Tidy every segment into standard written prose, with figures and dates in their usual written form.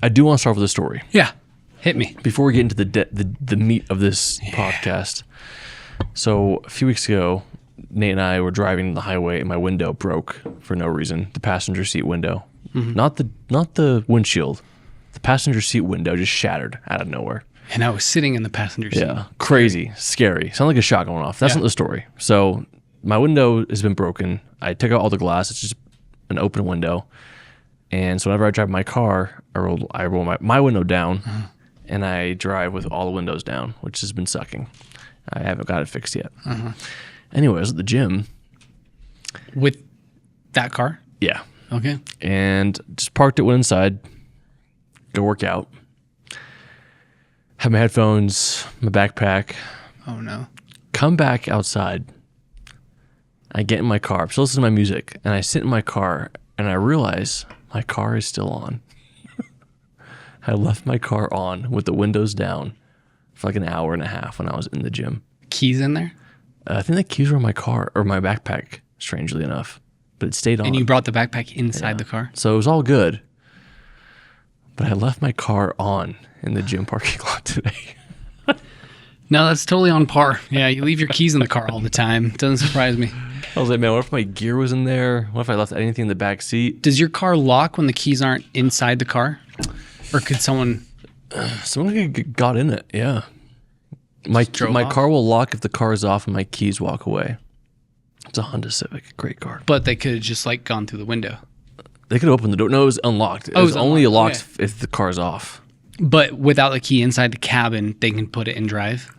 I do want to start with a story. Yeah. Hit me. Before we get into the meat of this podcast. So a few weeks ago, Nate and I were driving the highway and my window broke for no reason. The passenger seat window. Not the windshield. The passenger seat window just shattered out of nowhere. And I was sitting in the passenger seat. Yeah. Crazy. Scary. Sound like a shot going off. That's not the story. So my window has been broken. I took out all the glass. It's just an open window. And so whenever I drive my car, I roll my window down and I drive with all the windows down, which has been sucking. I haven't got it fixed yet. Anyway, I was at the gym. With that car? Yeah. Okay. And just parked it, went inside, go work out. Have my headphones, my backpack. Oh, no. Come back outside. I get in my car. I'm still listening to my music. And I sit in my car and I realize my car is still on. I left my car on with the windows down for like an hour and a half when I was in the gym. Keys in there? I think the keys were in my car or my backpack, strangely enough. But it stayed on. And you brought the backpack inside the car? So it was all good. But I left my car on in the gym parking lot today. No, that's totally on par. Yeah, you leave your keys in the car all the time. Doesn't surprise me. I was like, man, what if my gear was in there? What if I left anything in the back seat? Does your car lock when the keys aren't inside the car? Or could someone... Someone got in it, yeah. My car will lock if the car is off and my keys walk away. It's a Honda Civic, great car. But they could have just like gone through the window. They could open the door. No, it was unlocked. It was only locked if the car's off. But without the key inside the cabin, they can put it in drive?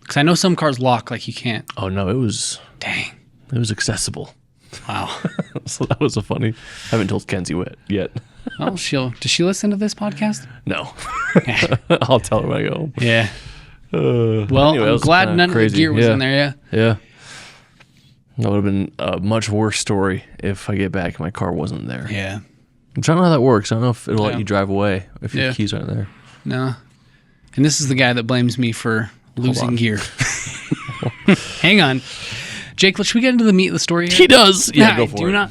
Because I know some cars lock like you can't. Oh, no, it was... Dang. It was accessible. Wow. So that was a funny... I haven't told Kenzie yet. Oh, does she listen to this podcast? No. I'll tell her when I go home. Yeah. Well, anyway, I'm glad none of the gear was in there, Yeah. That would have been a much worse story if I get back and my car wasn't there. Yeah. I don't know how that works. I don't know if it'll let you drive away if your keys aren't there. No. And this is the guy that blames me for losing gear. Hang on. Jake, should we get into the meat of the story here? He does. Yeah, go for it. Do not.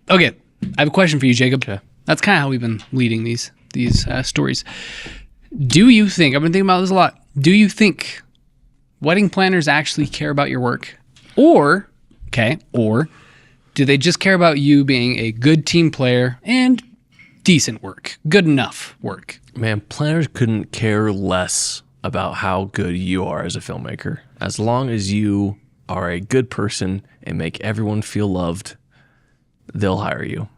Okay. I have a question for you, Jacob. Okay. That's kind of how we've been leading these stories. Do you think, I've been thinking about this a lot, do you think wedding planners actually care about your work? Or do they just care about you being a good team player and decent work, good enough work? Man, planners couldn't care less about how good you are as a filmmaker. As long as you are a good person and make everyone feel loved, they'll hire you.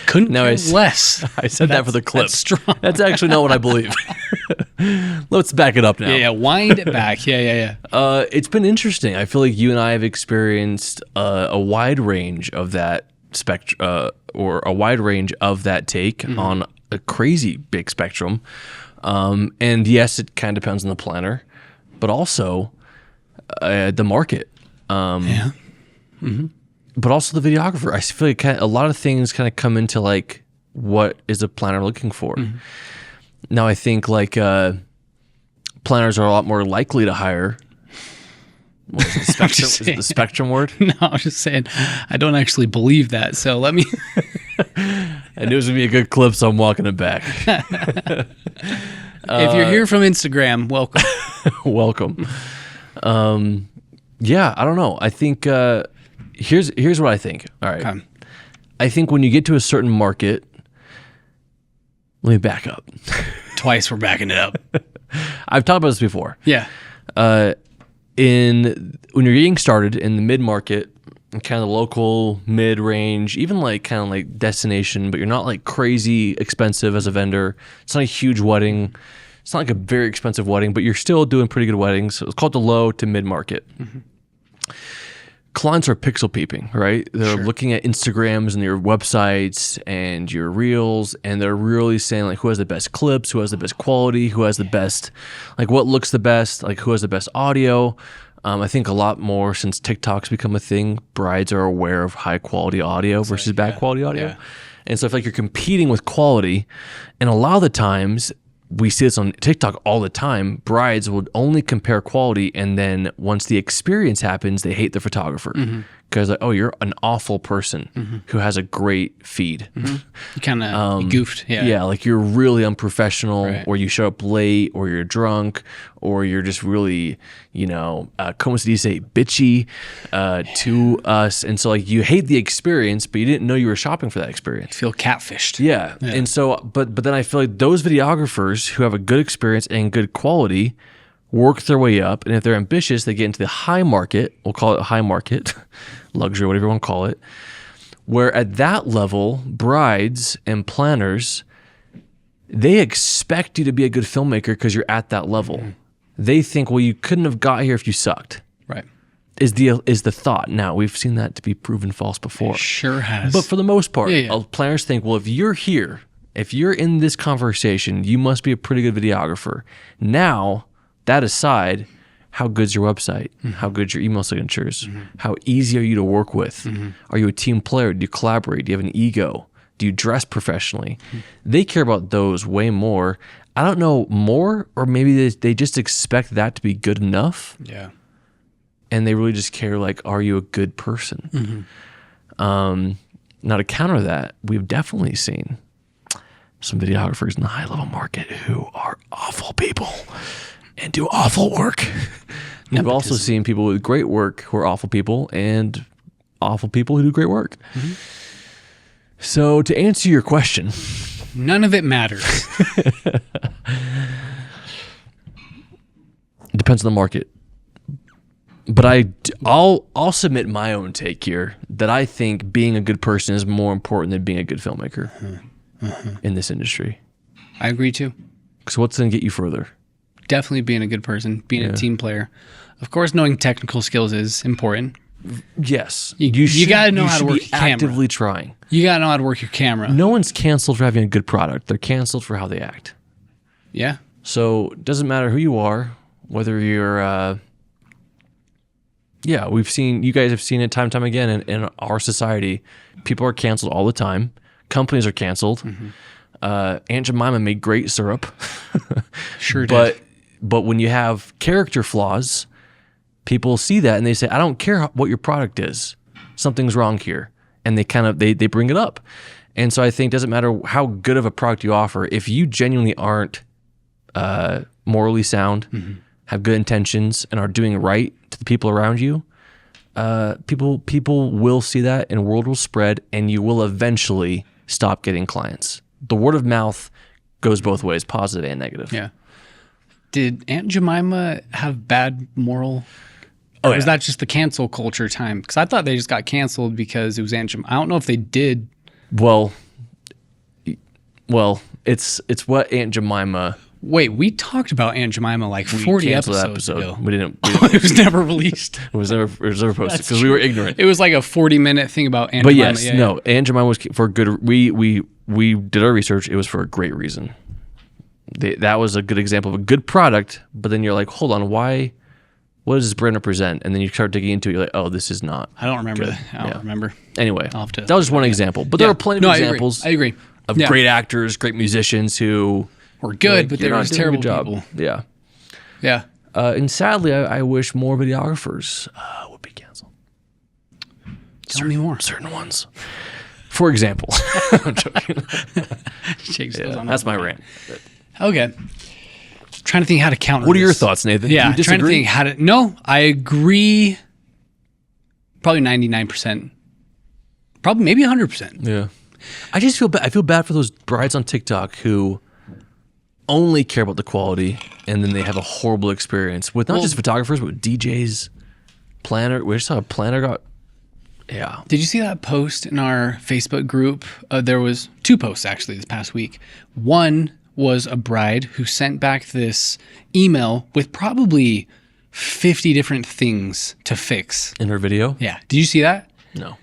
Couldn't care less. I said that for the clip. That's strong. That's actually not what I believe. Let's back it up now. Yeah, wind it back. Yeah. It's been interesting. I feel like you and I have experienced a wide range of that or a wide range of that take on a crazy big spectrum. And yes, it kind of depends on the planner, but also the market. Yeah. But also the videographer. I feel like a lot of things kind of come into like what is a planner looking for. Now I think like planners are a lot more likely to hire. What is it, spectrum? Is it the spectrum word? No, I was just saying I don't actually believe that. So let me. I knew it was gonna be a good clip, so I'm walking it back. If you're here from Instagram, welcome. Welcome. Yeah, I don't know. I think here's what I think. All right. Okay. I think when you get to a certain market, let me back up. Twice we're backing it up. I've talked about this before. Yeah. When you're getting started in the mid-market, kind of the local mid-range, even like kind of like destination, but you're not like crazy expensive as a vendor. It's not a huge wedding. It's not like a very expensive wedding, but you're still doing pretty good weddings. So it's called the low to mid-market. Clients are pixel peeping, right? They're looking at Instagrams and your websites and your reels, and they're really saying like who has the best clips, who has the best quality, who has the best, like what looks the best, like who has the best audio. I think a lot more since TikTok's become a thing, brides are aware of high quality audio versus bad quality audio. And so I feel like you're competing with quality, and a lot of the times we see this on TikTok all the time. Brides will only compare quality, and then once the experience happens, they hate the photographer because like, oh, you're an awful person who has a great feed. You kind of goofed. Yeah, like you're really unprofessional, Right. or you show up late, or you're drunk, or you're just really, como se dice, bitchy to us. And so like you hate the experience, but you didn't know you were shopping for that experience. Feel catfished. Yeah. And so, but then I feel like those videographers who have a good experience and good quality work their way up. And if they're ambitious, they get into the high market. We'll call it high market, luxury, whatever you want to call it. Where at that level, brides and planners, they expect you to be a good filmmaker because you're at that level. They think, well, you couldn't have got here if you sucked. Right. Is the thought. Now, we've seen that to be proven false before. It sure has. But for the most part, Yeah. planners think, well, if you're here, if you're in this conversation, you must be a pretty good videographer. Now, that aside, how good's your website? How good's your email signatures? How easy are you to work with? Are you a team player? Do you collaborate? Do you have an ego? Do you dress professionally? They care about those way more. I don't know, more, or maybe they just expect that to be good enough. Yeah. And they really just care, like, are you a good person? Now, to counter that, we've definitely seen some videographers in the high-level market who are awful people and do awful work. We've also seen people with great work who are awful people and awful people who do great work. So to answer your question, none of it matters. it depends on the market. But I'll submit my own take here that I think being a good person is more important than being a good filmmaker in this industry. I agree too. So what's going to get you further? Definitely being a good person, being a team player. Of course, knowing technical skills is important. Yes. You got to know how to work your camera. Actively trying. You got to know how to work your camera. No one's canceled for having a good product. They're canceled for how they act. Yeah. So it doesn't matter who you are, whether you're... you guys have seen it time and time again in our society. People are canceled all the time. Companies are canceled. Aunt Jemima made great syrup. Sure did. But when you have character flaws, people see that and they say, I don't care what your product is. Something's wrong here. And they bring it up. And so I think it doesn't matter how good of a product you offer. If you genuinely aren't morally sound, have good intentions, and are doing right to the people around you, people will see that and word will spread and you will eventually stop getting clients. The word of mouth goes both ways, positive and negative. Yeah. Did Aunt Jemima have bad moral? Oh, or was yeah. that just the cancel culture time? Because I thought they just got canceled because it was Aunt Jemima. I don't know if they did. Well, it's what Aunt Jemima. Wait, we talked about Aunt Jemima like 40 canceled episodes that episode. ago. We didn't. It was never released. It was never posted because we were ignorant. It was like a 40-minute thing about Aunt But Jemima. yes, no, Aunt Jemima was for good. We did our research. It was for a great reason. That was a good example of a good product. But then you're like, hold on, why? What does this brand represent? And then you start digging into it. You're like, oh, this is not. I don't remember that. I don't remember. Anyway, I'll have to that was just one example. But there are plenty of examples. I agree. Of great actors, great musicians who were good, but they you're were not doing a terrible good job. people. Yeah. Yeah. And sadly, I wish more videographers would be canceled. Tell me more. Certain ones. For example. I'm joking. That's my rant. Okay. Trying to think how to counter What are your this. thoughts, Nathan? Yeah, Do you trying to disagree? think how to... No, I agree. Probably 99%. Probably maybe 100%. Yeah. I just feel bad. I feel bad for those brides on TikTok who only care about the quality and then they have a horrible experience with not just photographers, but with DJs, planner. We just saw a planner got... Yeah. Did you see that post in our Facebook group? There was 2 posts actually this past week. One was a bride who sent back this email with probably 50 different things to fix. In her video? Yeah. Did you see that? No.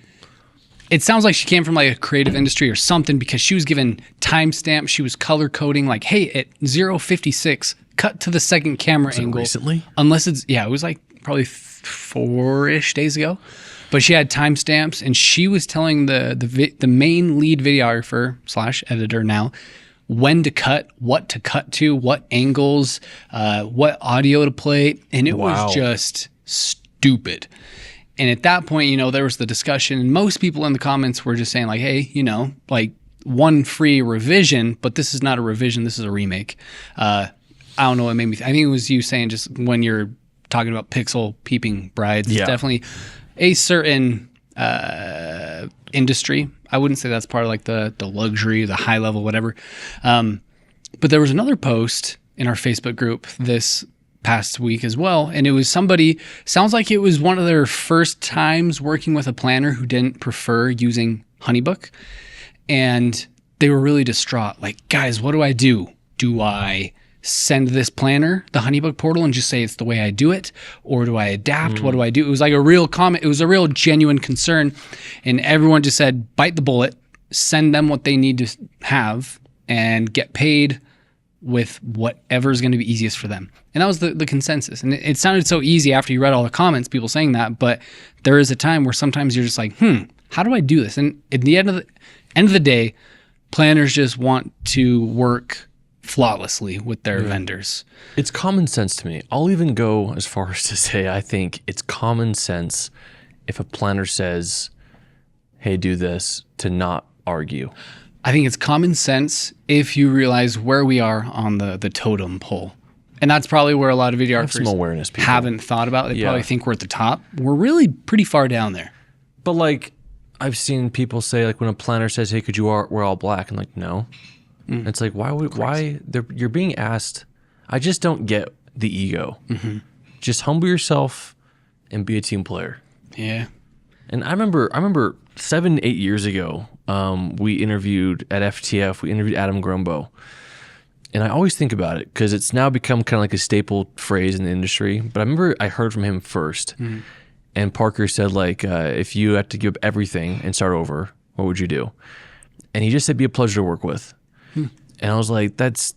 It sounds like she came from like a creative industry or something because she was given timestamps. She was color coding like, hey, at 0:56, cut to the second camera angle. Recently? Unless it's, it was like probably 4-ish days ago. But she had timestamps and she was telling the main lead videographer / editor now when to cut, what to cut to, what angles, what audio to play. And it was just stupid. And at that point, you know, there was the discussion, and most people in the comments were just saying like, hey, you know, like one free revision, but this is not a revision, this is a remake. I don't know what made me, I think it was you saying just when you're talking about pixel peeping brides, it's definitely a certain industry. I wouldn't say that's part of like the luxury, the high level, whatever. But there was another post in our Facebook group this past week as well, and it was somebody, sounds like it was one of their first times working with a planner who didn't prefer using HoneyBook, and they were really distraught, like, guys, what do I do? Do I send this planner the HoneyBook portal and just say it's the way I do it, or do I adapt? What do I do? It was like a real comment, it was a real genuine concern, and everyone just said bite the bullet, send them what they need to have and get paid with whatever is going to be easiest for them. And that was the consensus. And it sounded so easy after you read all the comments, people saying that, but there is a time where sometimes you're just like, how do I do this? And at the end of the day, planners just want to work flawlessly with their vendors. It's common sense to me. I'll even go as far as to say I think it's common sense if a planner says, hey, do this, to not argue. I think it's common sense if you realize where we are on the totem pole. And that's probably where a lot of videographers some awareness, people. Haven't thought about. They probably think we're at the top. We're really pretty far down there. But like, I've seen people say, like, when a planner says, hey, could you wear all black? I'm like, no. It's like, why you're being asked. I just don't get the ego. Just humble yourself and be a team player. Yeah. And I remember 7-8 years ago, we interviewed at FTF, we interviewed Adam Grumbo. And I always think about it because it's now become kind of like a staple phrase in the industry. But I remember I heard from him first. And Parker said, like, if you had to give up everything and start over, what would you do? And he just said, be a pleasure to work with. And I was like, that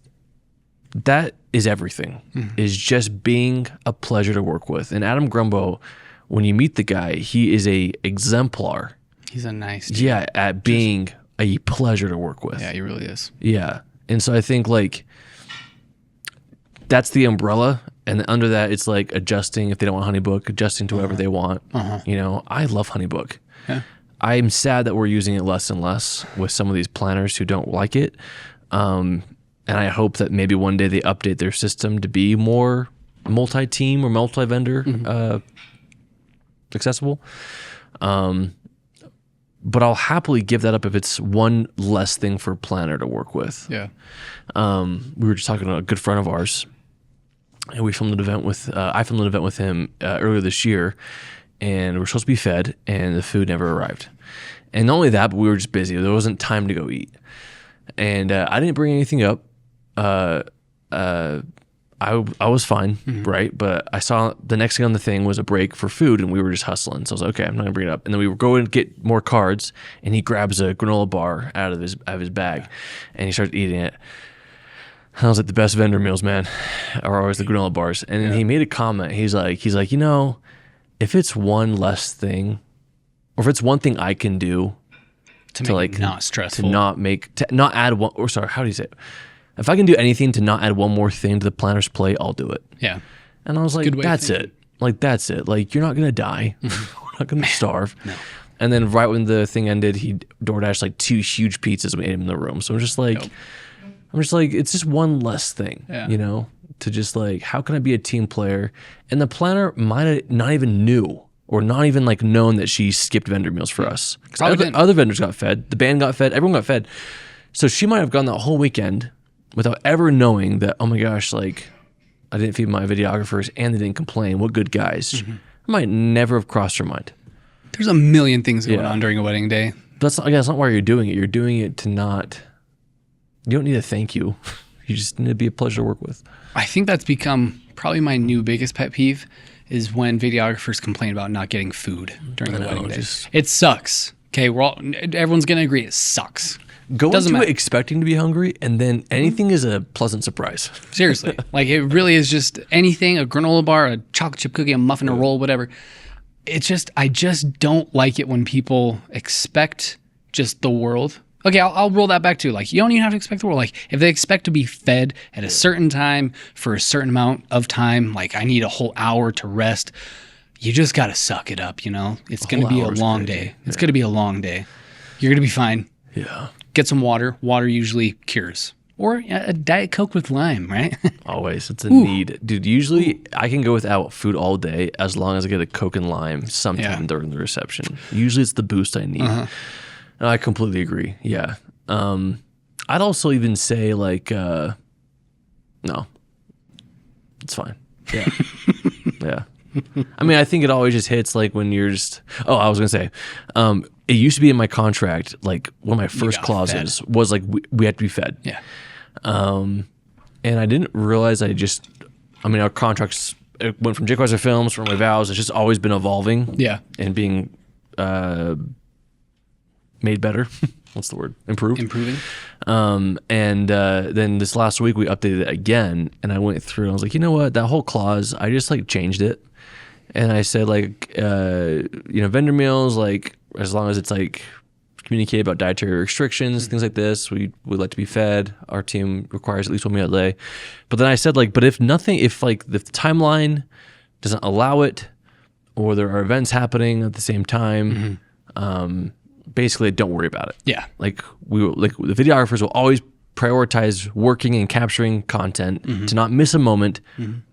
is everything, is just being a pleasure to work with. And Adam Grumbo, when you meet the guy, he is a exemplar. He's a nice dude. Yeah, at being a pleasure to work with. Yeah, he really is. Yeah. And so I think, like, that's the umbrella. And under that, it's like adjusting, if they don't want HoneyBook, adjusting to whatever they want. You know, I love HoneyBook. Yeah. I'm sad that we're using it less and less with some of these planners who don't like it. And I hope that maybe one day they update their system to be more multi-team or multi-vendor accessible. But I'll happily give that up if it's one less thing for a planner to work with. Yeah. We were just talking to a good friend of ours, and we filmed an event with, I filmed an event with him earlier this year, and we were supposed to be fed, and the food never arrived. And not only that, but we were just busy. There wasn't time to go eat. And I didn't bring anything up. I was fine, right? But I saw the next thing on the thing was a break for food, and we were just hustling. So I was like, okay, I'm not gonna bring it up. And then we were going to get more cards, and he grabs a granola bar out of his bag, and he starts eating it. And I was like, the best vendor meals, man, are always the granola bars. And then he made a comment. He's like, you know, if it's one less thing, or if it's one thing I can do to make like it not stressful, to not add one, or sorry, how do you say it? If I can do anything to not add one more thing to the planner's plate, I'll do it. Yeah. And I was like, that's it. Like, that's it. Like, you're not going to die. We're not going to starve. No. And then right when the thing ended, he DoorDashed like 2 huge pizzas and we ate them in the room. So I'm just like, it's just one less thing, you know, to just like, how can I be a team player? And the planner might have not even knew or not even like known that she skipped vendor meals for us. Other vendors got fed. The band got fed. Everyone got fed. So she might have gone that whole weekend without ever knowing that, oh my gosh, like, I didn't feed my videographers and they didn't complain. What good guys. I might never have crossed her mind. There's a million things going on during a wedding day. That's not why you're doing it. You're doing it to not, you don't need to thank you. You just need to be a pleasure to work with. I think that's become probably my new biggest pet peeve is when videographers complain about not getting food during the wedding day. It sucks. Okay, everyone's going to agree it sucks. Go into it expecting to be hungry, and then anything is a pleasant surprise. Seriously. Like, it really is just anything, a granola bar, a chocolate chip cookie, a muffin, a roll, whatever. It's just, I just don't like it when people expect just the world. Okay, I'll roll that back too. Like, you don't even have to expect the world. Like, if they expect to be fed at a certain time for a certain amount of time, like I need a whole hour to rest, you just got to suck it up, you know? It's going to be a hour's long crazy. day. It's going to be a long day. You're going to be fine. Yeah. Get some water. Water usually cures. Or a Diet Coke with lime, right? Always. It's a need. Dude, usually I can go without food all day as long as I get a Coke and lime sometime during the reception. Usually it's the boost I need. I completely agree. Yeah. I'd also even say like, no, it's fine. Yeah. Yeah. I mean, I think it always just hits like when you're just, I was going to say, it used to be in my contract, like one of my first clauses was like, we had to be fed. Yeah. And I didn't realize our contracts, it went from Chick-fil-A Films, from my vows, it's just always been evolving. Yeah. And being made better. What's the word? Improving. Then this last week we updated it again, and I went through and I was like, you know what? That whole clause, I just like changed it. And I said like, vendor meals, like as long as it's like communicate about dietary restrictions, things like this, we would like to be fed. Our team requires at least 1 meal a day. But then I said like, but if the timeline doesn't allow it, or there are events happening at the same time, basically don't worry about it. Yeah. Like the videographers will always prioritize working and capturing content to not miss a moment,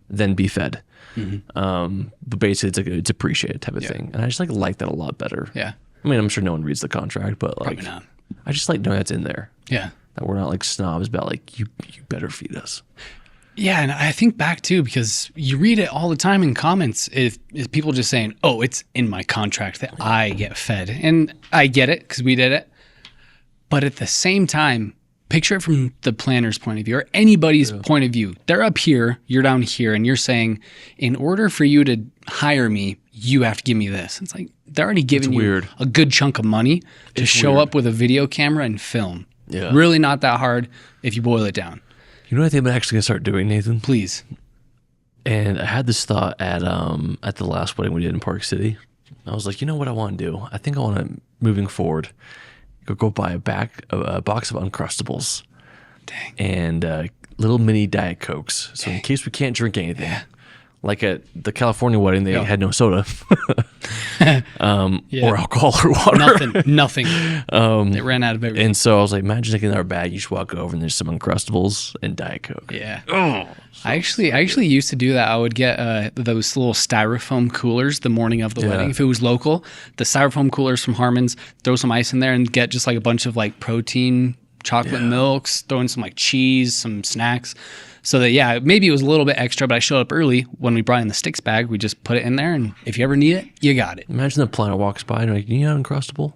then be fed. But basically it's appreciated type of thing. And I just like that a lot better. Yeah. I mean, I'm sure no one reads the contract, but like, Probably not. I just like knowing that's in there. Yeah. That we're not like snobs about like, you better feed us. Yeah, and I think back too, because you read it all the time in comments, is people just saying, oh, it's in my contract that I get fed. And I get it, because we did it. But at the same time, picture it from the planner's point of view, or anybody's point of view. They're up here, you're down here, and you're saying, in order for you to hire me, you have to give me this. It's like, they're already giving you a good chunk of money to show up with a video camera and film. Yeah. Really not that hard if you boil it down. You know what I think I'm actually gonna start doing, Nathan? Please. And I had this thought at the last wedding we did in Park City. I was like, you know what I want to do? I think I want to, moving forward, go buy a box of Uncrustables. Dang. And little mini Diet Cokes. So in case we can't drink anything. Like at the California wedding, they had no soda or alcohol or water. Nothing. They ran out of everything. And so I was like, imagine taking our bag, you just walk over and there's some Uncrustables and Diet Coke. Yeah. Oh, I actually used to do that. I would get those little styrofoam coolers the morning of the wedding. If it was local, the styrofoam coolers from Harmon's, throw some ice in there and get just like a bunch of like protein, chocolate milks, throw in some like cheese, some snacks. So that, maybe it was a little bit extra, but I showed up early when we brought in the sticks bag. We just put it in there, and if you ever need it, you got it. Imagine the planner walks by and like, you have Uncrustable?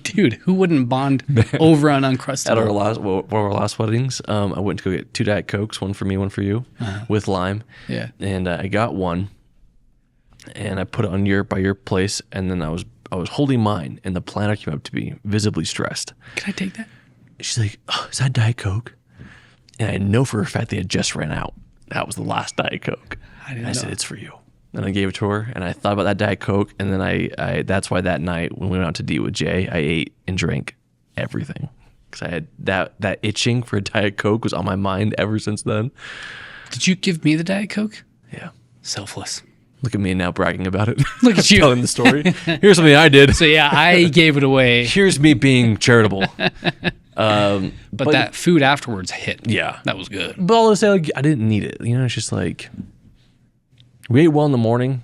Dude, who wouldn't bond over an Uncrustable? At one of our last weddings, I went to go get 2 Diet Cokes, one for me, one for you, with lime. Yeah. And I got one, and I put it by your place, and then I was holding mine, and the planner came up to me, visibly stressed. Can I take that? She's like, oh, is that Diet Coke? And I know for a fact they had just ran out. That was the last Diet Coke. I said, it's for you. And I gave it to her, and I thought about that Diet Coke, and then I that's why that night when we went out to eat with Jay, I ate and drank everything. Because I had that itching for a Diet Coke was on my mind ever since then. Did you give me the Diet Coke? Yeah. Selfless. Look at me now bragging about it. Look at you. Telling the story. Here's something I did. So I gave it away. Here's me being charitable. But that food afterwards hit. Yeah. That was good. But I'll say, like, I didn't need it. You know, it's just like, we ate well in the morning.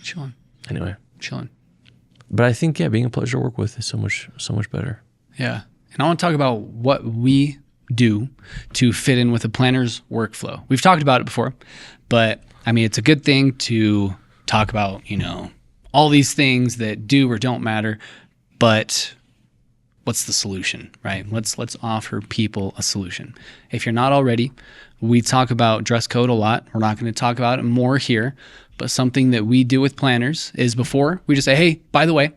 Chilling. Anyway. Chilling. But I think, being a pleasure to work with is so much better. Yeah. And I want to talk about what we do to fit in with a planner's workflow. We've talked about it before, but I mean, it's a good thing to talk about, all these things that do or don't matter, but what's the solution, right? Let's offer people a solution. If you're not already, we talk about dress code a lot. We're not going to talk about it more here, but something that we do with planners is before we just say, hey, by the way,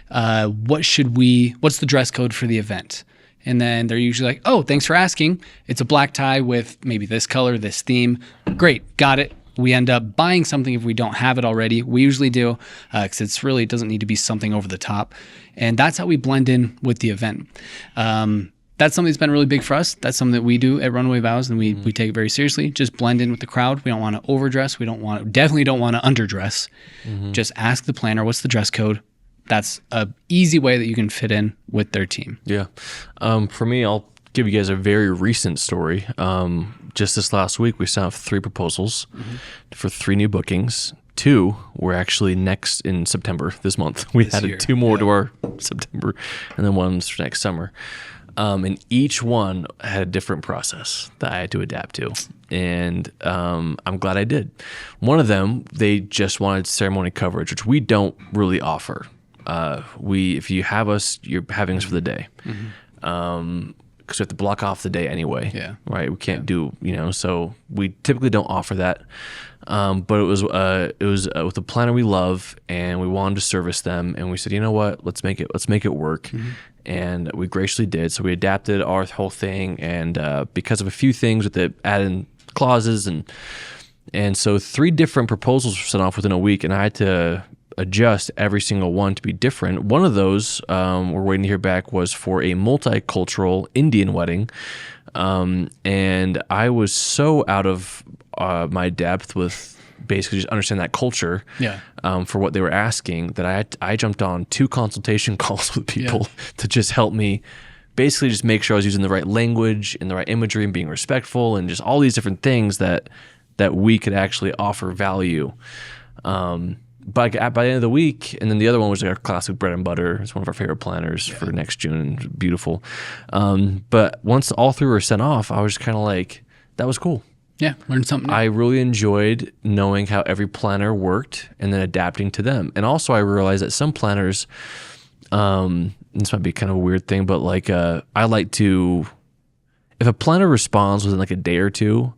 what's the dress code for the event? And then they're usually like, oh, thanks for asking. It's a black tie with maybe this color, this theme. Great, got it. We end up buying something if we don't have it already. We usually do, because it doesn't need to be something over the top. And that's how we blend in with the event. that's something that's been really big for us. That's something that we do at Runaway Vows, and we take it very seriously. Just blend in with the crowd. We don't want to overdress. Definitely don't want to underdress. Just ask the planner, what's the dress code? That's a easy way that you can fit in with their team. Yeah. For me, I'll give you guys a very recent story. Just this last week, we sent out 3 proposals for 3 new bookings. 2 were actually next in September this month. We added 2 more to our September, and then one's for next summer. And each one had a different process that I had to adapt to. And I'm glad I did. One of them, they just wanted ceremony coverage, which we don't really offer. If you have us, you're having us for the day. Because we have to block off the day anyway. Yeah. Right? We can't do, so we typically don't offer that. But it was with a planner we love, and we wanted to service them, and we said, you know what, let's make it work. And we graciously did. So we adapted our whole thing, and because of a few things with the added clauses, and so 3 different proposals were sent off within a week, and I had to adjust every single one to be different. One of those we're waiting to hear back was for a multicultural Indian wedding, and I was so out of my depth with basically just understand that culture for what they were asking that I jumped on 2 consultation calls with people to just help me basically just make sure I was using the right language and the right imagery and being respectful and just all these different things that we could actually offer value. By the end of the week, and then the other one was like our classic bread and butter. It's one of our favorite planners for next June. Beautiful. But once all 3 were sent off, I was just kind of like, that was cool. Yeah, learned something new. I really enjoyed knowing how every planner worked and then adapting to them. And also I realized that some planners, this might be kind of a weird thing, but like I like to, if a planner responds within like a day or 2,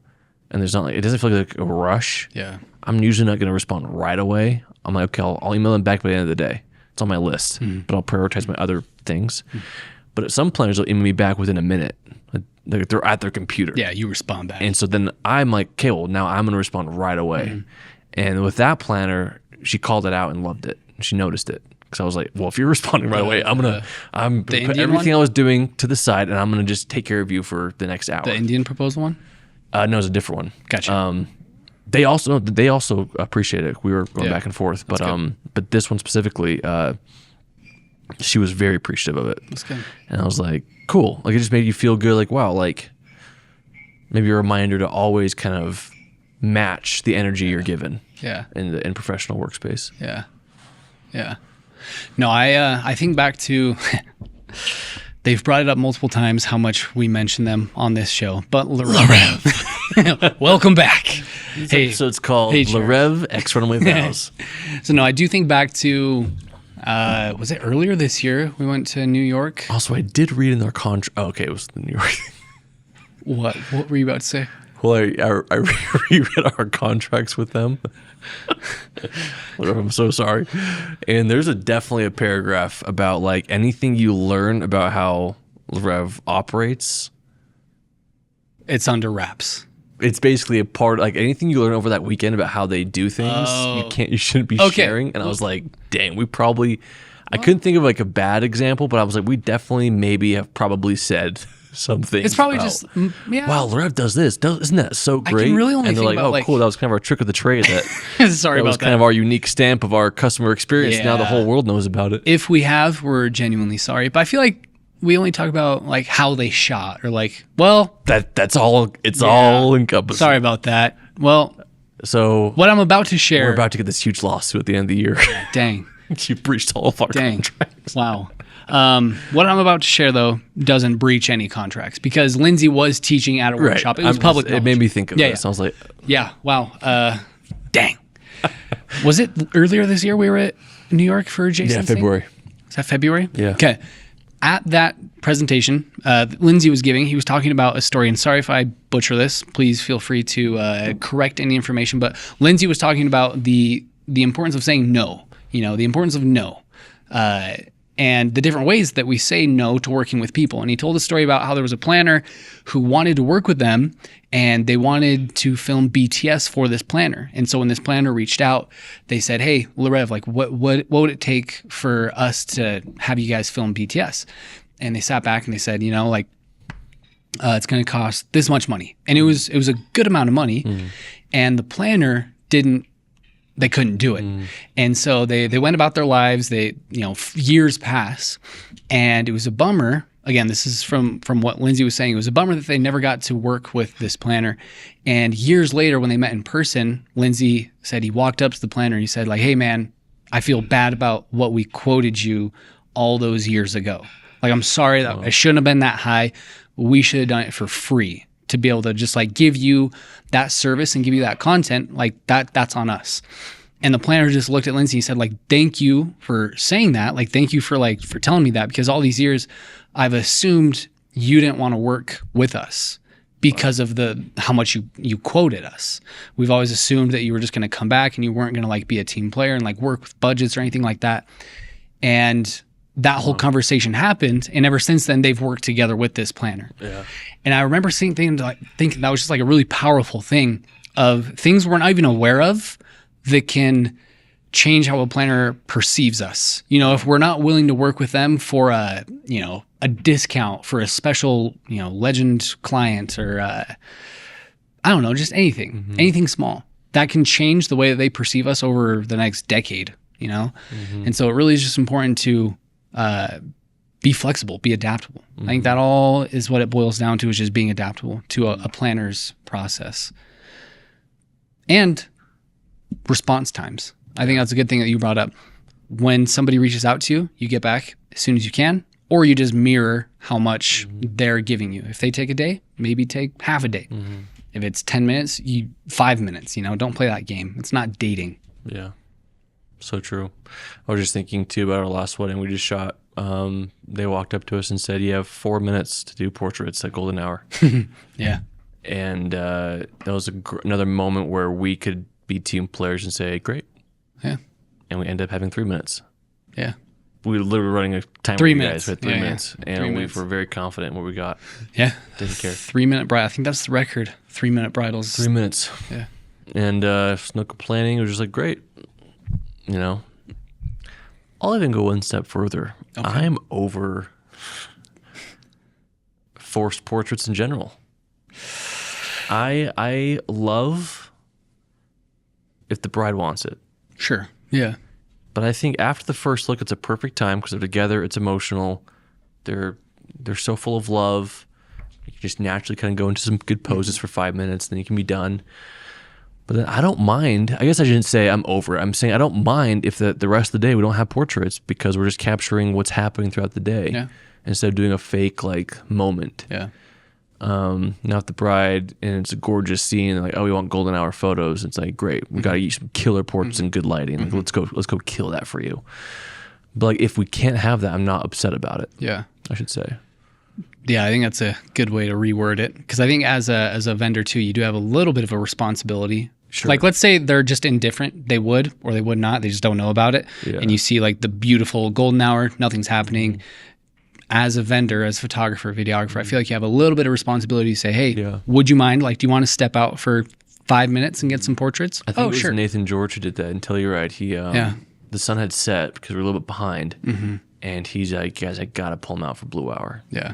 and there's not like, it doesn't feel like a rush. Yeah. I'm usually not going to respond right away. I'm like, okay, I'll email them back by the end of the day. It's on my list, but I'll prioritize my other things. But some planners will email me back within a minute. They're at their computer. Yeah, you respond back. And so then I'm like, okay, well, now I'm going to respond right away. And with that planner, she called it out and loved it. She noticed it. Because I was like, well, if you're responding right away, I'm gonna put everything I was doing to the side, and I'm going to just take care of you for the next hour. The Indian proposal one? No, it's a different one. Gotcha. They also appreciate it. We were going back and forth, but this one specifically, she was very appreciative of it. That's good. And I was like, cool. Like it just made you feel good. Like, wow, like maybe a reminder to always kind of match the energy you're given. Yeah. In professional workspace. Yeah. Yeah. No, I think back to they've brought it up multiple times how much we mention them on this show, but Lar Rev. Welcome back. This episode's called Lar Rev X Runaway Vows. So no, I do think back to was it earlier this year we went to New York? Also, I did read in their contract. Oh, okay, it was the New York. What were you about to say? Well, I reread our contracts with them. I'm so sorry. And there's definitely a paragraph about like anything you learn about how Lar Rev operates. It's under wraps. It's basically a part, like anything you learn over that weekend about how they do things, you shouldn't be sharing. And I was like, dang, I couldn't think of like a bad example, but I was like, we definitely maybe have probably said something. It's probably just, wow, Lar Rev does this. Isn't that so great? I can really only and they're think like, about, cool, that was kind of our trick of the trade. That sorry that was about kind of our unique stamp of our customer experience. Yeah. Now the whole world knows about it. If we have, we're genuinely sorry. But I feel like we only talk about like how they shot or like, well, that's all. It's all encompassing. Sorry about that. Well, so what I'm about to share, we're about to get this huge lawsuit at the end of the year. Dang, you breached all of our contracts. Wow. What I'm about to share though doesn't breach any contracts because Lindsay was teaching at a workshop. It was public knowledge. It made me think of this. I was like, yeah, wow. Dang. Was it earlier this year we were at New York for Jason's thing? February. Is that February? Yeah. Okay. At that presentation, Lindsay was giving, he was talking about a story, and sorry if I butcher this, please feel free to correct any information, but Lindsay was talking about the importance of saying no, the importance of no, and the different ways that we say no to working with people. And he told a story about how there was a planner who wanted to work with them, and they wanted to film BTS for this planner. And so when this planner reached out, they said, hey, Lar Rev, like what would it take for us to have you guys film BTS? And they sat back and they said, like It's going to cost this much money. And it was a good amount of money. And the planner they couldn't do it. And so they went about their lives. Years pass, and it was a bummer. Again, this is from what Lindsay was saying. It was a bummer that they never got to work with this planner. And years later, when they met in person, Lindsay said he walked up to the planner and he said, like, hey man, I feel bad about what we quoted you all those years ago. Like, I'm sorry that I shouldn't have been that high. We should have done it for free to be able to just like give you that service and give you that content. Like that's on us. And the planner just looked at Lindsay and said, like, thank you for saying that. Like, thank you for telling me that, because all these years I've assumed you didn't want to work with us because of how much you quoted us. We've always assumed that you were just going to come back and you weren't going to like be a team player and like work with budgets or anything like that. And that whole conversation happened. And ever since then, they've worked together with this planner. Yeah. And I remember thinking that was just like a really powerful thing of things we're not even aware of that can change how a planner perceives us. If we're not willing to work with them for a discount for a special, legend client, or I don't know, just anything small that can change the way that they perceive us over the next decade, And so it really is just important to be flexible, be adaptable. I think that all is what it boils down to, is just being adaptable to a planner's process. And response times. I think that's a good thing that you brought up. When somebody reaches out to you, you get back as soon as you can, or you just mirror how much they're giving you. If they take a day, maybe take half a day. If it's 10 minutes, 5 minutes, don't play that game. It's not dating. Yeah. So true. I was just thinking too about our last wedding we just shot. They walked up to us and said, you have 4 minutes to do portraits at golden hour. Yeah. And that was another moment where we could be team players and say, great. Yeah. And we end up having 3 minutes. Yeah. We were literally running a timer 3 with you minutes. guys for 3 minutes. And 3 we minutes. were very confident in what we got. Yeah. Didn't care. 3 minute bridal. I think that's the record. 3 minute bridals. 3 minutes. Yeah. And no complaining. It was just like, great. I'll even go one step further. Okay. I'm over forced portraits in general. I love if the bride wants it. Sure. Yeah. But I think after the first look, it's a perfect time because they're together. It's emotional. They're so full of love. You can just naturally kind of go into some good poses for 5 minutes, then you can be done. But then I don't mind. I guess I shouldn't say I'm over it. I'm saying I don't mind if the rest of the day we don't have portraits because we're just capturing what's happening throughout the day instead of doing a fake moment. Yeah. Now if the bride and it's a gorgeous scene, like, oh, we want golden hour photos. It's like, great, we got to use some killer portraits and good lighting. Like, let's go kill that for you. But like, if we can't have that, I'm not upset about it. Yeah, I should say. Yeah, I think that's a good way to reword it, because I think as a vendor too, you do have a little bit of a responsibility. Sure. Like, let's say they're just indifferent. They would or they would not. They just don't know about it. Yeah. And you see like the beautiful golden hour, nothing's happening. As a vendor, as a photographer, videographer, I feel like you have a little bit of responsibility to say, hey, would you mind? Like, do you want to step out for 5 minutes and get some portraits? I think it was Nathan George who did that. Until you're right. He, the sun had set because we're a little bit behind. And he's like, guys, I got to pull them out for blue hour. Yeah.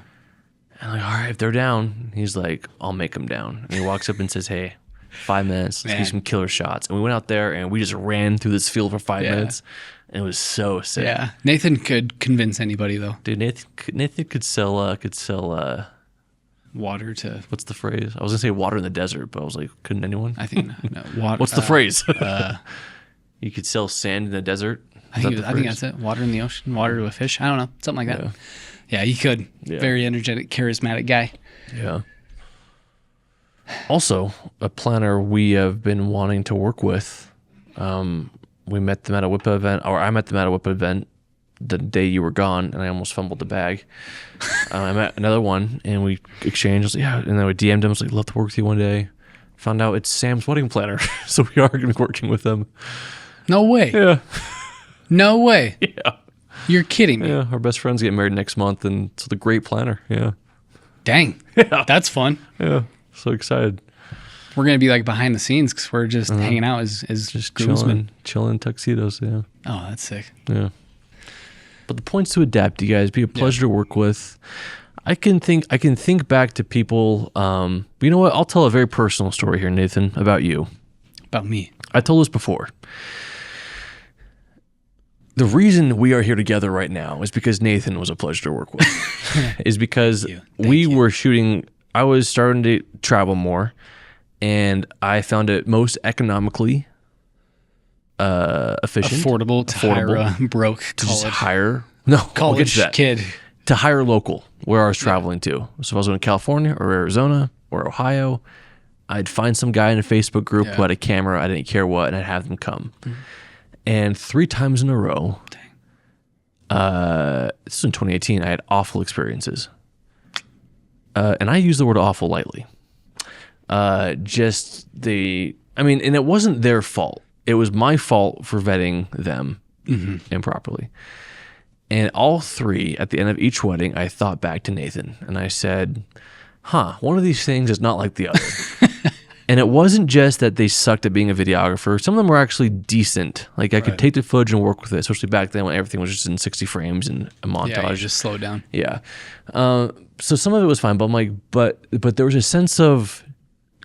And I'm like, all right, if they're down, he's like, I'll make them down. And he walks up and says, hey, 5 minutes, let's do some killer shots. And we went out there and we just ran through this field for 5 minutes. And it was so sick. Yeah. Nathan could convince anybody though. Dude, Nathan could sell water to, what's the phrase? I was gonna say water in the desert, but I was like, couldn't anyone? I think no, water. What's the phrase? You could sell sand in the desert. I think that's it. Water in the ocean, water to a fish. I don't know, something like that. Yeah, he could. Yeah. Very energetic, charismatic guy. Yeah. Also, a planner we have been wanting to work with. We met them at a WIPA event, or I met them at a WIPA event the day you were gone, and I almost fumbled the bag. I met another one, and we exchanged. I was like, yeah, and then we DM'd him. I was like, love to work with you one day. Found out it's Sam's wedding planner, so we are going to be working with them. No way. Yeah. No way. Yeah. You're kidding me. Yeah, our best friend's getting married next month, and so the great planner. Yeah. Dang. Yeah. That's fun. Yeah. So excited. We're going to be like behind the scenes because we're just hanging out as just groomsmen. Chilling in tuxedos, yeah. Oh, that's sick. Yeah. But the point's to adapt, you guys. Be a pleasure to work with. I can think back to people. You know what? I'll tell a very personal story here, Nathan, about you. About me. I told this before. The reason we are here together right now is because Nathan was a pleasure to work with. Is because we were shooting. I was starting to travel more, and I found it most economically efficient, affordable to hire a broke to college, just hire. No, college kid. To hire local where I was traveling to. So if I was going to California or Arizona or Ohio, I'd find some guy in a Facebook group who had a camera, I didn't care what, and I'd have them come. And 3 times in a row, this was in 2018, I had awful experiences. And I use the word awful lightly. And it wasn't their fault. It was my fault for vetting them improperly. And all 3, at the end of each wedding, I thought back to Nathan. And I said, one of these things is not like the other. And it wasn't just that they sucked at being a videographer. Some of them were actually decent. Like, I could take the footage and work with it, especially back then when everything was just in 60 frames and a montage. Yeah, you just slow down. Yeah. So some of it was fine. But I'm like, but there was a sense of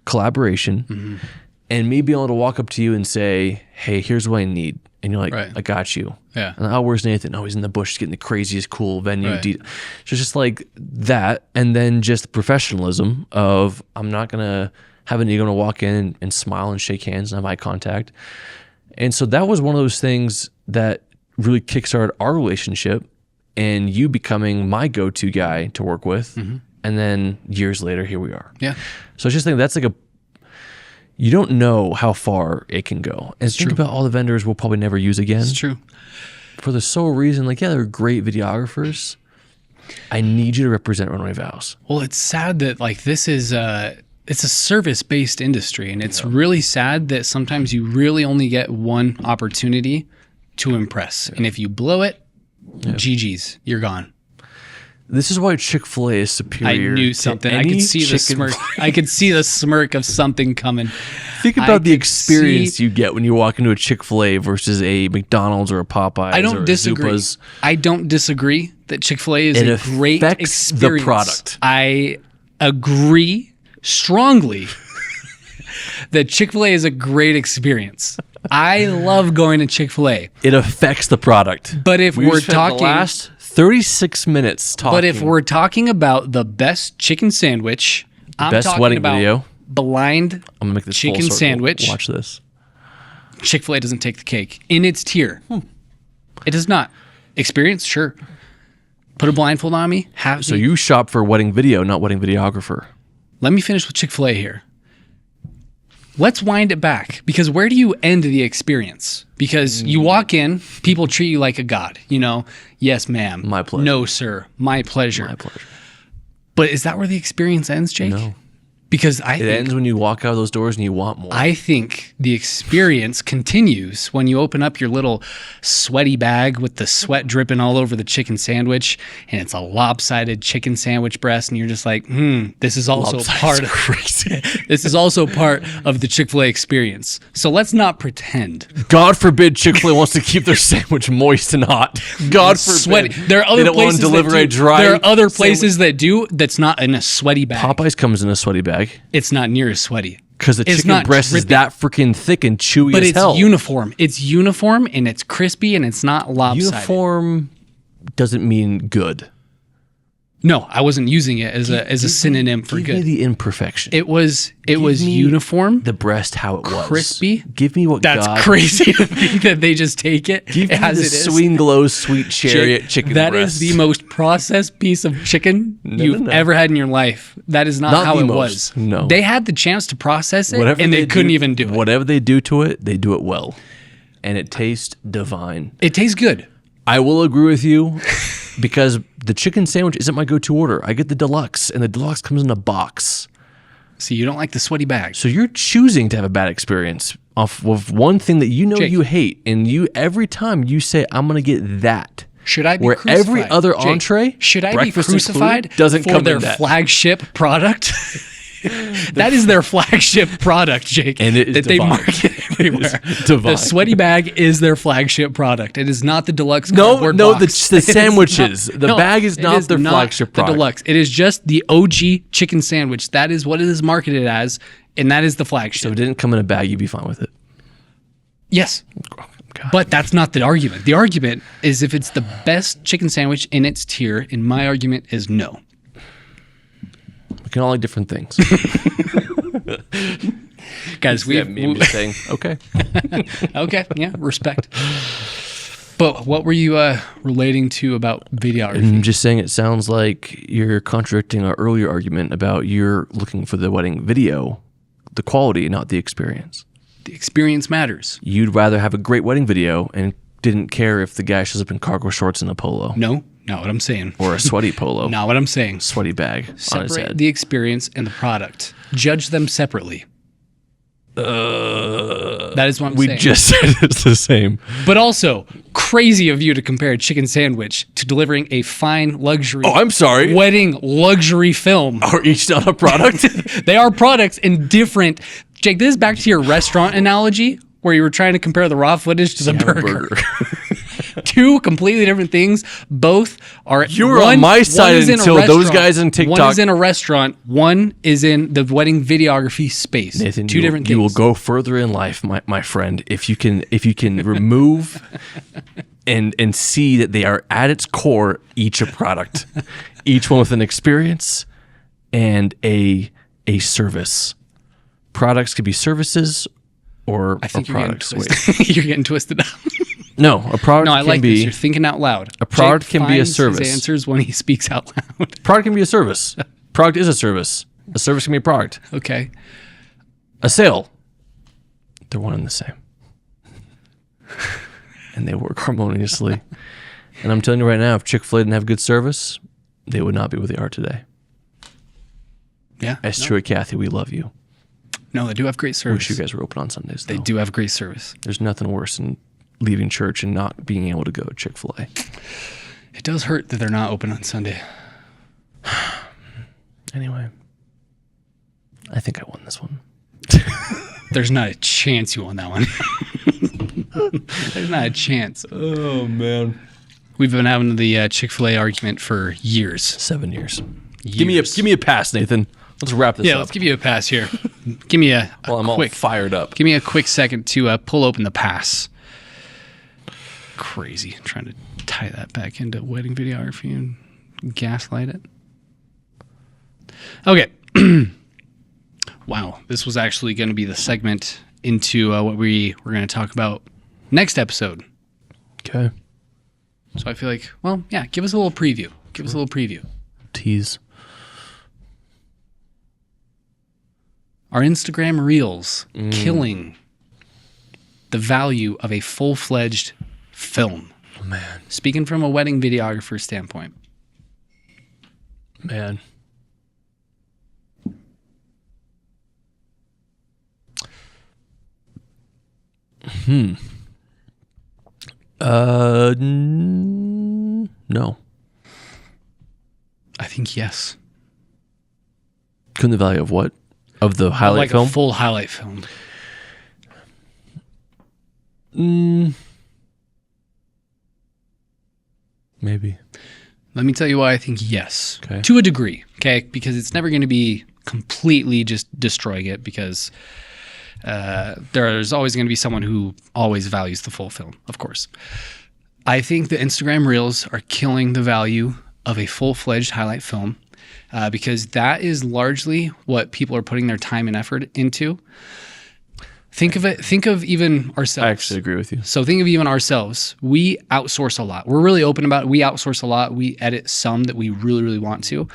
collaboration and me being able to walk up to you and say, hey, here's what I need. And you're like, I got you. Yeah. And oh, where's Nathan? Oh, he's in the bush getting the craziest cool venue. So it's just like that. And then just the professionalism of I'm not going to have an ego to walk in and smile and shake hands and have eye contact. And so that was one of those things that really kickstarted our relationship and you becoming my go-to guy to work with. And then years later, here we are. Yeah. So I just think that's like you don't know how far it can go. And think about all the vendors we'll probably never use again. It's true. For the sole reason, they're great videographers. I need you to represent Runway Vows. Well, it's sad that this is it's a service-based industry, and it's really sad that sometimes you really only get one opportunity to impress. And if you blow it, GG's, you're gone. This is why Chick-fil-A is superior. I knew something. I could see the smirk. I could see the smirk of something coming. Think about the experience you get when you walk into a Chick-fil-A versus a McDonald's or a Popeyes. I don't or disagree. Zupa's. I don't disagree that Chick-fil-A is a great experience. The product. I agree strongly that Chick-fil-A is a great experience. I love going to Chick-fil-A. It affects the product. But if we're talking the last 36 minutes talking. But if we're talking about the best chicken sandwich, I'm best talking wedding about video. Blind I'm gonna make this chicken full circle. sandwich. Watch this. Chick-fil-A doesn't take the cake in its tier. It does not. Experience, sure. Put a blindfold on me. So you shop for wedding video, not wedding videographer. Let me finish with Chick-fil-A here. Let's wind it back, because where do you end the experience? Because you walk in, people treat you like a god. Yes, ma'am. My pleasure. No, sir. My pleasure. My pleasure. But is that where the experience ends, Jake? No. Because it ends when you walk out of those doors and you want more. I think the experience continues when you open up your little sweaty bag with the sweat dripping all over the chicken sandwich, and it's a lopsided chicken sandwich breast, and you're just like, this is also part of crazy. This is also part of the Chick-fil-A experience. So let's not pretend. God forbid Chick-fil-A wants to keep their sandwich moist and hot. God forbid. Sweaty. There are other places There are other places that do. That's not in a sweaty bag. Popeyes comes in a sweaty bag. It's not near as sweaty. Because the chicken breast is that freaking thick and chewy but as hell. But it's uniform. It's uniform and it's crispy and it's not lopsided. Uniform doesn't mean good. No, I wasn't using it as a synonym for good. Give me the imperfection. It was uniform. The breast, how it was. Crispy. Give me what That's God. crazy to think that they just take it Give as me the it is. Swing Glow Sweet Chariot chicken That breast. is the most processed piece of chicken you've ever had in your life. That is not how it was. No. They had the chance to process it, and they couldn't even do it. Whatever they do to it, they do it well. And it tastes divine. It tastes good. I will agree with you because the chicken sandwich isn't my go-to order. I get the deluxe, and the deluxe comes in a box. See, you don't like the sweaty bag. So you're choosing to have a bad experience off of one thing that Jake, you hate, and you every time you say, "I'm going to get that." Should I be where crucified? every other Jake, entree, should I be breakfast crucified included, doesn't for come their in that. flagship product? That is their flagship product, Jake. And it is that they divine. market. everywhere. divine. The sweaty bag is their flagship product. It is not the deluxe No, cardboard no, box. the sandwiches. The No, bag is it not their flagship the product. deluxe. It is just the OG chicken sandwich. That is what it is marketed as, and that is the flagship. So if it didn't come in a bag, you'd be fine with it. Yes. God. But that's not the argument. The argument is if it's the best chicken sandwich in its tier, and my argument is no. We can all like different things. Guys, Yeah, me just saying, okay. okay, yeah, respect. But what were you relating to about videography? I'm just saying it sounds like you're contradicting our earlier argument about you're looking for the wedding video, the quality, not the experience. The experience matters. You'd rather have a great wedding video and didn't care if the guy shows up in cargo shorts and a polo. No, not what I'm saying. Or a sweaty polo. Not what I'm saying. Sweaty bag on his Separate head. the experience and the product. Judge them separately. That is what I'm saying. We just said it's the same. But also, crazy of you to compare a chicken sandwich to delivering a fine luxury Oh, I'm sorry. wedding luxury film. Are each not a product? They are products in different. Jake, this is back to your restaurant analogy where you were trying to compare the raw footage to the burger. Two completely different things. Both are. You were on my side until those guys in TikTok. One is in a restaurant. One is in the wedding videography space. Nathan, two different things. You will go further in life, my friend, if you can remove and see that they are at its core each a product, each one with an experience and a service. Products could be services or products. You're getting twisted up. No, a product No, I can like be this. You're thinking out loud. a product Jake can be a finds service. His answers when he speaks out loud. Product can be a service. Product is a service. A service can be a product. Okay. A sale. They're one and the same. And they work harmoniously. And I'm telling you right now, if Chick-fil-A didn't have good service, they would not be where they are today. Yeah. Troy, Kathy, we love you. No, they do have great service. Wish you guys were open on Sundays, though. They do have great service. There's nothing worse than leaving church and not being able to go to Chick-fil-A. It does hurt that they're not open on Sunday. Anyway, I think I won this one. There's not a chance you won that one. There's not a chance. Oh, man. We've been having the Chick-fil-A argument for years. 7 years. Years. Give me a pass, Nathan. Let's wrap this Yeah, up. let's give you a pass here. Give me a Well, I'm quick all fired up. Give me a quick second to pull open the pass. Crazy. Trying to tie that back into wedding videography and gaslight it. Okay. Wow. This was actually going to be the segment into what we were going to talk about next episode. Okay. So I feel like, well, yeah, give us a little preview. Give us a little preview. Tease. Our Instagram Reels killing the value of a full-fledged film. Oh, man. Speaking from a wedding videographer standpoint. Man. No. I think yes. Couldn't the value of what? Of the highlight like film? a full highlight film. Maybe. Let me tell you why I think yes. Okay. To a degree, okay? Because it's never going to be completely just destroying it because there's always going to be someone who always values the full film, of course. I think the Instagram Reels are killing the value of a full-fledged highlight film because that is largely what people are putting their time and effort into. Think of even ourselves. I actually agree with you. So think of even ourselves. We outsource a lot. We're really open about it. We outsource a lot. We edit some that we really, really want to.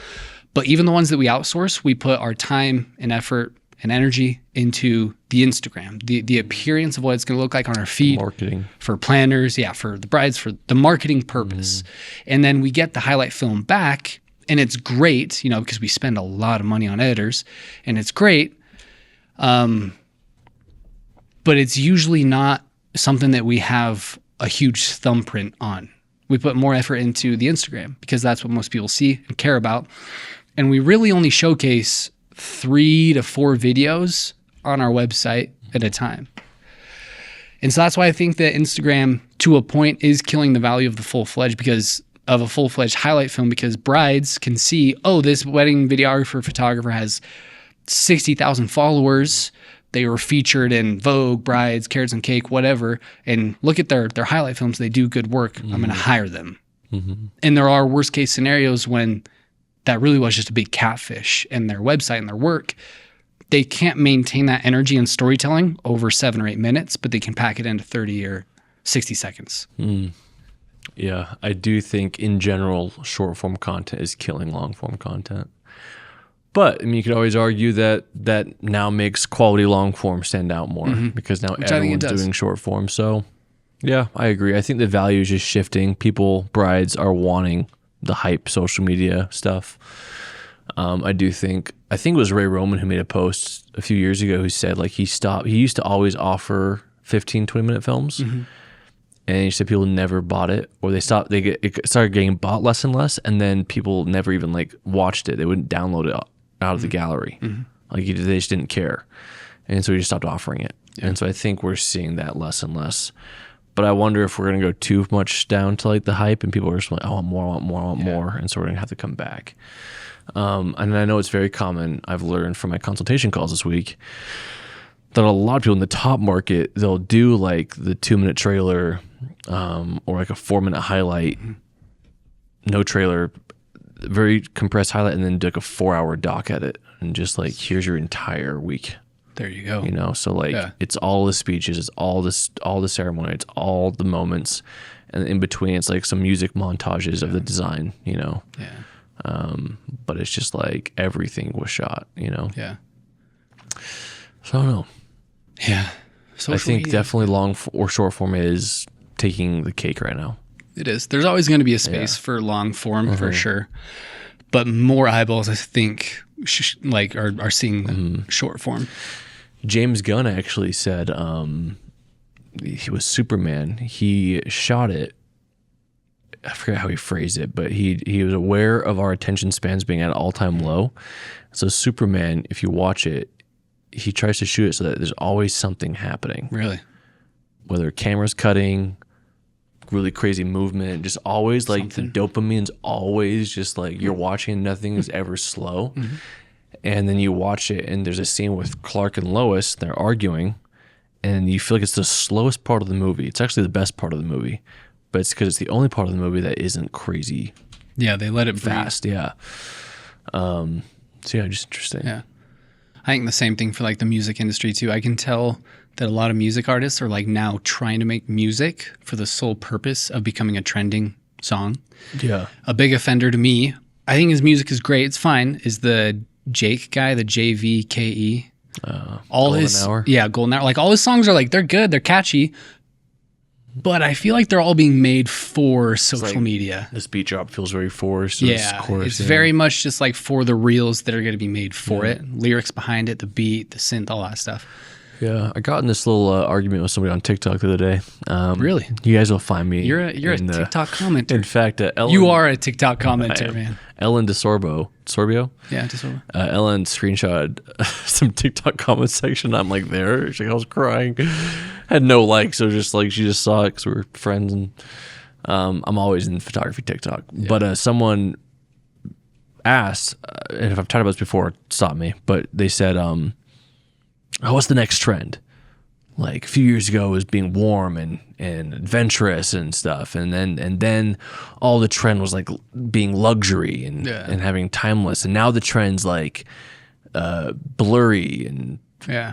But even the ones that we outsource, we put our time and effort and energy into the Instagram, the appearance of what it's going to look like on our feed. Marketing. For planners, yeah, for the brides, for the marketing purpose. And then we get the highlight film back, and it's great, because we spend a lot of money on editors, and it's great. But it's usually not something that we have a huge thumbprint on. We put more effort into the Instagram because that's what most people see and care about. And we really only showcase 3 to 4 videos on our website at a time. And so that's why I think that Instagram, to a point, is killing the value of the full-fledged highlight film, because brides can see, oh, this wedding videographer, photographer has 60,000 followers. They were featured in Vogue, Brides, Carrots and Cake, whatever. And look at their highlight films. They do good work. I'm going to hire them. And there are worst case scenarios when that really was just a big catfish in their website and their work. They can't maintain that energy and storytelling over 7 or 8 minutes, but they can pack it into 30 or 60 seconds. Yeah, I do think in general, short form content is killing long form content. But I mean, you could always argue that now makes quality long form stand out more because now everyone's doing short form. So yeah, I agree. I think the value is just shifting. Brides are wanting the hype social media stuff. I think it was Ray Roman who made a post a few years ago who said like he used to always offer 15, 20-minute films. And he said people never bought it, or it started getting bought less and less, and then people never even like watched it. They wouldn't download it out of the gallery. Like they just didn't care. And so he just stopped offering it. Yeah. And so I think we're seeing that less and less. But I wonder if we're going to go too much down to like the hype and people are just like, I want more, I want more, I want more. And so we're going to have to come back. And I know it's very common. I've learned from my consultation calls this week that a lot of people in the top market, they'll do like the 2-minute trailer or like a 4-minute highlight, no trailer, very compressed highlight, and then do like a 4-hour doc edit and just like, here's your entire week. There you go. You know, so like it's all the speeches, it's all the ceremony, it's all the moments, and in between it's like some music montages of the design, you know. But it's just like everything was shot, you know. So I don't know. I think definitely long or short form is taking the cake right now. It is. There's always going to be a space for long form for sure, but more eyeballs, I think, are seeing short form. James Gunn actually said he was Superman. He shot it. I forget how he phrased it, but he was aware of our attention spans being at an all-time low. So Superman, if you watch it, he tries to shoot it so that there's always something happening. Really? Whether camera's cutting, really crazy movement, just always like the dopamine's always just like you're watching and nothing is ever slow. And then you watch it and there's a scene with Clark and Lois, they're arguing, and you feel like it's the slowest part of the movie. It's actually the best part of the movie, but it's because it's the only part of the movie that isn't crazy. Yeah, they let it fast. Breathe. Yeah. So yeah, just interesting. Yeah. I think the same thing for like the music industry too. I can tell that a lot of music artists are like now trying to make music for the sole purpose of becoming a trending song. Yeah. A big offender to me, I think his music is great, it's fine, is the Jake guy, the JVKE. Golden Hour. Yeah, Golden Hour. Like all his songs are like, they're good, they're catchy, but I feel like they're all being made for social media. This beat drop feels very forced. It's very much just like for the reels that are going to be made for it. Lyrics behind it, the beat, the synth, all that stuff. Yeah, I got in this little argument with somebody on TikTok the other day. Really? You guys will find me. You're a TikTok commenter. In fact, Ellen... You are a TikTok commenter, man. Ellen Sorbio? Yeah, DeSorbo. Ellen screenshotted some TikTok comment section. I'm like there. I was crying. Had no likes. So just like she just saw it because we were friends. And I'm always in photography TikTok. Yeah. But someone asked, and if I've talked about this before, stop me. But they said... what's the next trend? Like a few years ago it was being warm and adventurous and stuff, and then all the trend was like being luxury and having timeless, and now the trend's like blurry and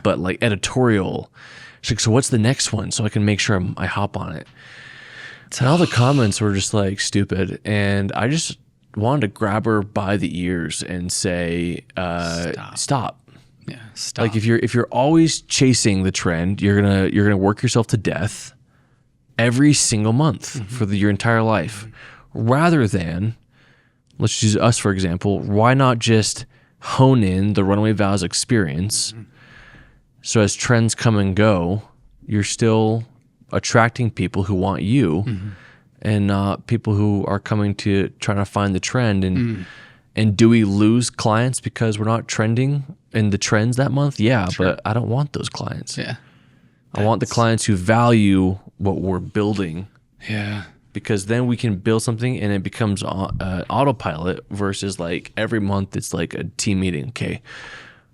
but like editorial. She's like, so what's the next one so I can make sure I hop on it? And all the comments were just like stupid, and I just wanted to grab her by the ears and say, stop. Yeah, stop. Like if you're always chasing the trend, you're gonna work yourself to death every single month for your entire life. Rather than, let's use us for example, why not just hone in the Runaway Vows experience? So as trends come and go, you're still attracting people who want you, and not people who are coming to trying to find the trend. And do we lose clients because we're not trending in the trends that month? Yeah, but I don't want those clients. Yeah. I want the clients who value what we're building. Yeah. Because then we can build something and it becomes autopilot versus like every month it's like a team meeting. Okay,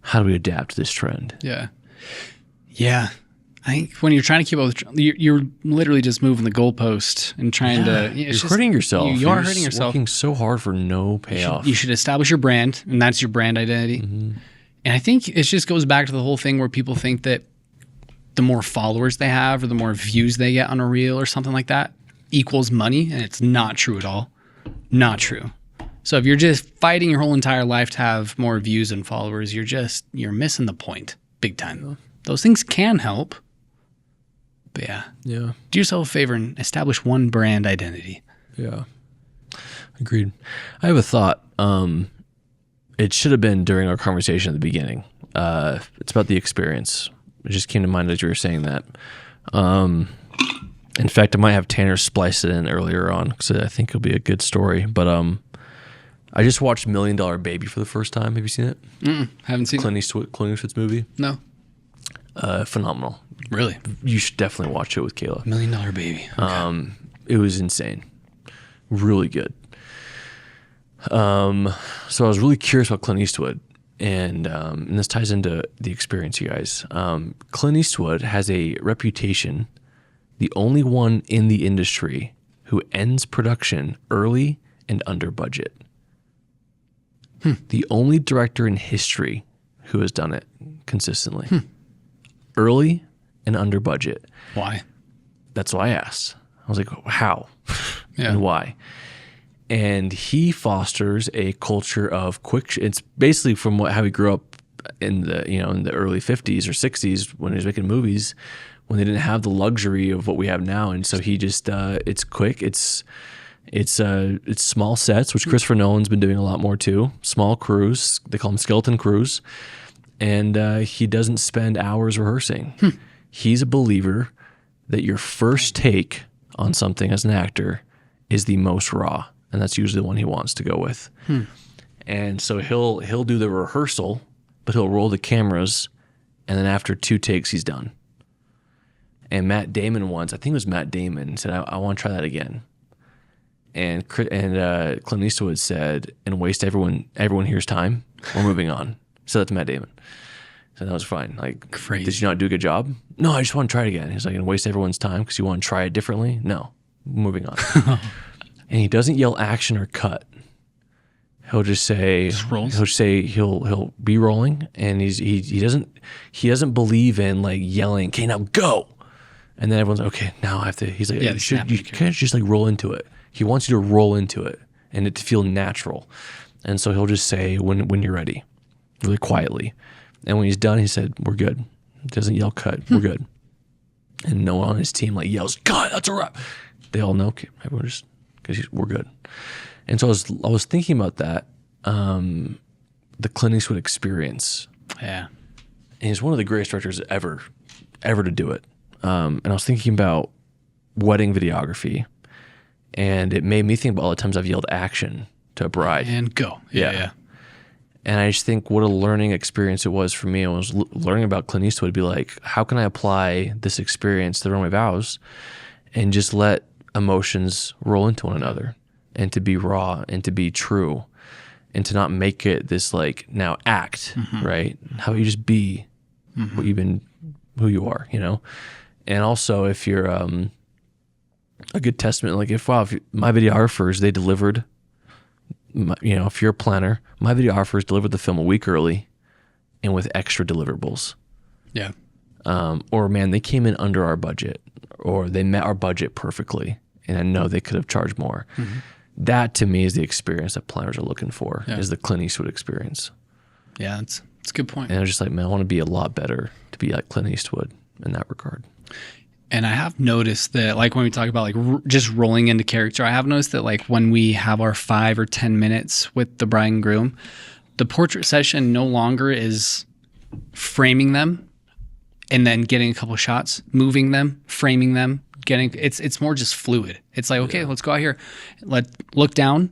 how do we adapt to this trend? Yeah. Yeah. I think when you're trying to keep up with, you're literally just moving the goalpost and trying to. You're hurting yourself. You are hurting yourself. Working so hard for no payoff. You should establish your brand, and that's your brand identity. Mm-hmm. And I think it just goes back to the whole thing where people think that the more followers they have or the more views they get on a reel or something like that equals money, and it's not true at all. Not true. So if you're just fighting your whole entire life to have more views and followers, you're missing the point big time. Those things can help. But yeah. Do yourself a favor and establish one brand identity. Yeah. Agreed. I have a thought. It should have been during our conversation at the beginning. It's about the experience. It just came to mind as you were saying that. In fact, I might have Tanner splice it in earlier on because I think it'll be a good story. But I just watched $1 Million Baby for the first time. Have you seen it? Haven't seen Clint Eastwood's movie. No. Phenomenal. Really? You should definitely watch it with Kayla. $1 Million Baby. Okay. It was insane. Really good. So I was really curious about Clint Eastwood, and this ties into the experience, you guys. Clint Eastwood has a reputation, the only one in the industry who ends production early and under budget. The only director in history who has done it consistently. Early and under budget. Why? That's what I asked. I was like, how? Yeah. And why? And he fosters a culture of quick. It's basically from how he grew up in the early 50s or 60s when he was making movies, when they didn't have the luxury of what we have now. And so he just it's quick. It's small sets, which Christopher Nolan's been doing a lot more too. Small crews. They call them skeleton crews. And he doesn't spend hours rehearsing. He's a believer that your first take on something as an actor is the most raw, and that's usually the one he wants to go with. And so he'll do the rehearsal, but he'll roll the cameras, and then after 2 takes, he's done. And Matt Damon once, I think it was Matt Damon, said, I want to try that again. And Clint Eastwood said, and waste everyone here's time, we're moving on. So that's Matt Damon. So that was fine. Like, crazy. Did you not do a good job? No, I just want to try it again. He's like, and waste everyone's time because you want to try it differently? No, moving on. And he doesn't yell action or cut. He'll just say, he'll be rolling, and he doesn't believe in like yelling, okay, now go. And then everyone's like, okay, now I have to. He's like, you can't just like roll into it. He wants you to roll into it and it to feel natural. And so he'll just say when you're ready, really quietly. And when he's done, he said, we're good. Doesn't yell cut, we're good. And no one on his team like yells, cut, that's a wrap. They all know, okay, everyone just, because we're good. And so I was thinking about that, the Clint Eastwood experience. Yeah. And he's one of the greatest directors ever to do it. And I was thinking about wedding videography, and it made me think about all the times I've yelled action to a bride. And go. Yeah. And I just think what a learning experience it was for me. I was learning about Clint Eastwood, be like, how can I apply this experience to run my vows and just let emotions roll into one another and to be raw and to be true and to not make it this like now act, right? How about you just be what you've been, who you are, you know? And also if you're a good testament, like if my videographers, they delivered, if you're a planner, my videographers delivered the film a week early and with extra deliverables. Yeah. Or man, they came in under our budget, or they met our budget perfectly, and I know they could have charged more. That to me is the experience that planners are looking for, is the Clint Eastwood experience. Yeah, it's a good point. And I was just like, man, I want to be a lot better to be like Clint Eastwood in that regard. And I have noticed that, like when we talk about like just rolling into character, I have noticed that like when we have our 5 or 10 minutes with the bride and groom, the portrait session no longer is framing them and then getting a couple of shots, moving them, framing them, it's more just fluid. It's like, okay, let's go out here, look down,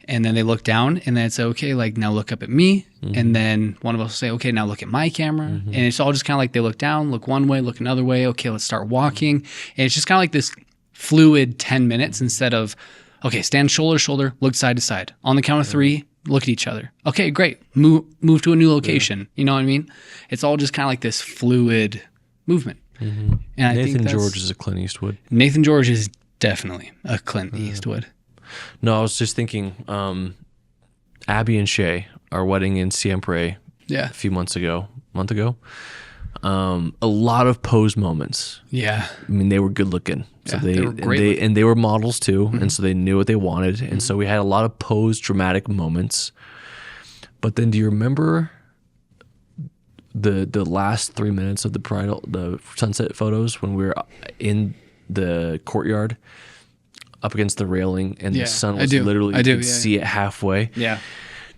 And then they look down and then it's okay, like now look up at me. And then one of us will say, okay, now look at my camera. And it's all just kind of like they look down, look one way, look another way. Okay, let's start walking. And it's just kind of like this fluid 10 minutes instead of, okay, stand shoulder to shoulder, look side to side. On the count of 3, look at each other. Okay, great. Move to a new location. You know what I mean? It's all just kind of like this fluid movement. And I think Nathan George is a Clint Eastwood. Nathan George is definitely a Clint Eastwood. No, I was just thinking, Abby and Shay, our wedding in Siempre Yeah. a few months ago, a lot of pose moments. Yeah. I mean, they were good looking. So Yeah, they were great looking. and they were models too, and so they knew what they wanted. And so we had a lot of pose dramatic moments. But then do you remember the last 3 minutes of the sunset photos when we were in the courtyard up against the railing and the sun was literally, you could see it halfway? Yeah.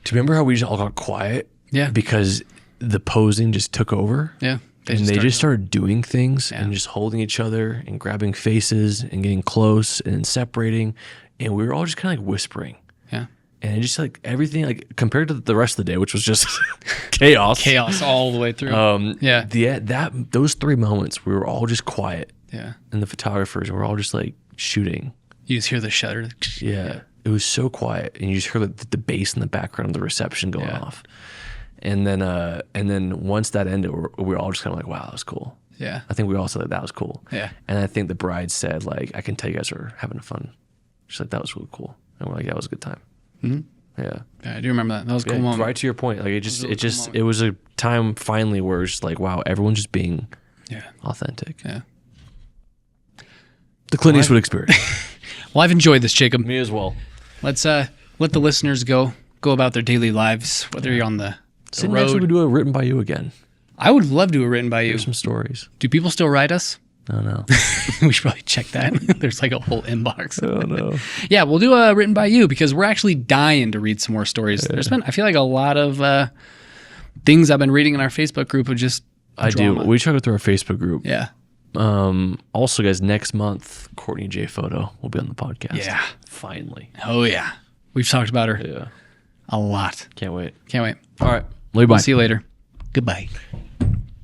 Do you remember how we just all got quiet? Yeah. Because the posing just took over? Yeah. They just started doing things and just holding each other and grabbing faces and getting close and separating. And we were all just kind of like whispering. Yeah. And just like everything, like compared to the rest of the day, which was just chaos. Chaos all the way through. Those 3 moments, we were all just quiet. Yeah. And the photographers, and we're all just like shooting. You just hear the shutter. Yeah. It was so quiet. And you just hear the bass in the background of the reception going off. And then once that ended, we were all just kind of like, wow, that was cool. Yeah. I think we all said that was cool. Yeah. And I think the bride said, like, I can tell you guys are having fun. She's like, that was really cool. And we're like, yeah, it was a good time. Yeah. Yeah, I do remember that. That was a cool Yeah, moment. right to your point. Like it was a time finally where it's just like, wow, everyone's just being authentic. Yeah. The Clint Eastwood experience. Well, I've enjoyed this, Jacob. Me as well. Let's let the listeners go about their daily lives, whether you're on the Next week we do a written by you again. I would love to have written by you. Here's some stories. Do people still write us? Oh no. We should probably check that. There's like a whole inbox. Oh no. Yeah, we'll do a written by you because we're actually dying to read some more stories. There's been, I feel like, a lot of things I've been reading in our Facebook group of just drama. We try to go through our Facebook group. Yeah. Also, guys, next month, Courtney J. Photo will be on the podcast. Yeah. Finally. Oh, yeah. We've talked about her Yeah. a lot. Can't wait. Can't wait. All right. Love you. Bye. We'll see you later. Goodbye.